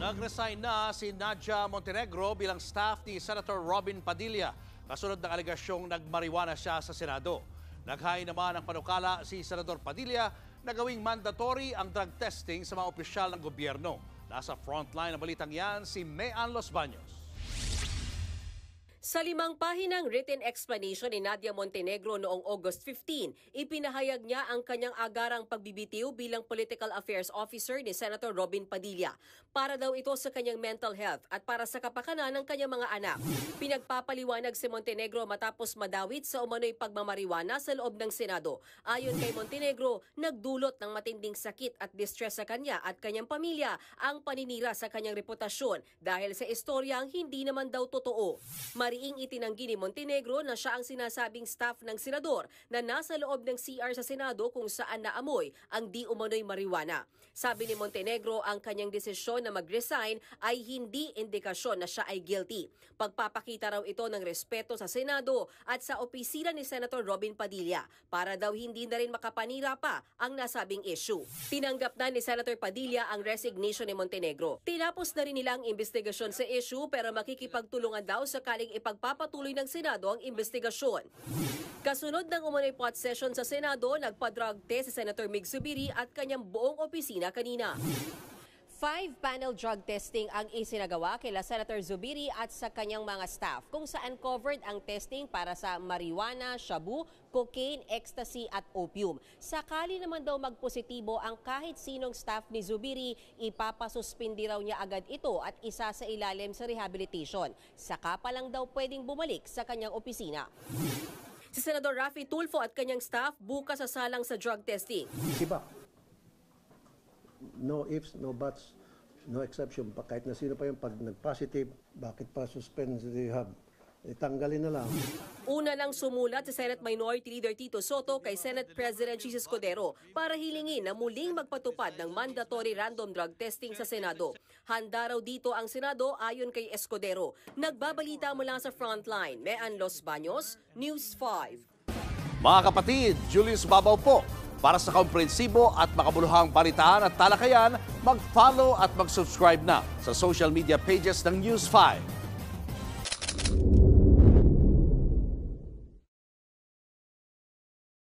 Nag-resign na si Nadia Montenegro bilang staff ni Senator Robin Padilla kasunod ng alegasyong nagmariwana siya sa Senado. Naghain naman ng panukala si Senador Padilla na gawing mandatory ang drug testing sa mga opisyal ng gobyerno. Nasa frontline ng balitang yan si Mayan Los Baños. Sa 5 pahinang written explanation ni Nadia Montenegro noong August 15, ipinahayag niya ang kanyang agarang pagbibitiw bilang Political Affairs Officer ni Senator Robin Padilla. Para daw ito sa kanyang mental health at para sa kapakanan ng kanyang mga anak. Pinagpapaliwanag si Montenegro matapos madawit sa umano'y pagmamariwana sa loob ng Senado. Ayon kay Montenegro, nagdulot ng matinding sakit at distress sa kanya at kanyang pamilya ang paninira sa kanyang reputasyon dahil sa istoryang hindi naman daw totoo. Mariing itinanggi ni Montenegro na siya ang sinasabing staff ng senador na nasa loob ng CR sa Senado kung saan naamoy ang di umano'y marijuana. Sabi ni Montenegro ang kanyang desisyon na mag-resign ay hindi indikasyon na siya ay guilty. Pagpapakita raw ito ng respeto sa Senado at sa opisina ni Senator Robin Padilla para daw hindi na rin makapanira pa ang nasabing issue. Tinanggap na ni Senator Padilla ang resignation ni Montenegro. Tinapos na rin nila ang investigasyon sa issue pero makikipagtulungan daw sakaling ipagpapatuloy ng Senado ang investigasyon. Kasunod ng umano'y pot session sa Senado, nagpa-drug test si Senator Mig Zubiri at kanyang buong opisina kanina. 5-panel drug testing ang isinagawa kila Senator Zubiri at sa kanyang mga staff kung saan covered ang testing para sa marijuana, shabu, cocaine, ecstasy at opium. Sakali naman daw magpositibo ang kahit sinong staff ni Zubiri, ipapasuspindi raw niya agad ito at isa sa ilalim sa rehabilitation. Saka pa lang daw pwedeng bumalik sa kanyang opisina. Si Senador Raffy Tulfo at kanyang staff bukas sasalang sa drug testing. Iba. No ifs, no buts, no exception. Kahit na sino pa yung pag nag-positive, bakit pa suspend rehab? Tanggalin na lang. Una nang sumulat si Senate Minority Leader Tito Soto kay Senate President Jesus Escudero para hilingin na muling magpatupad ng mandatory random drug testing sa Senado. Handa raw dito ang Senado ayon kay Escudero. Nagbabalita mula sa Frontline, Mayan Los Baños, News 5. Mga kapatid, Julius Babaw po. Para sa komprehensibo at makabuluhang balitaan at talakayan, mag-follow at mag-subscribe na sa social media pages ng News 5.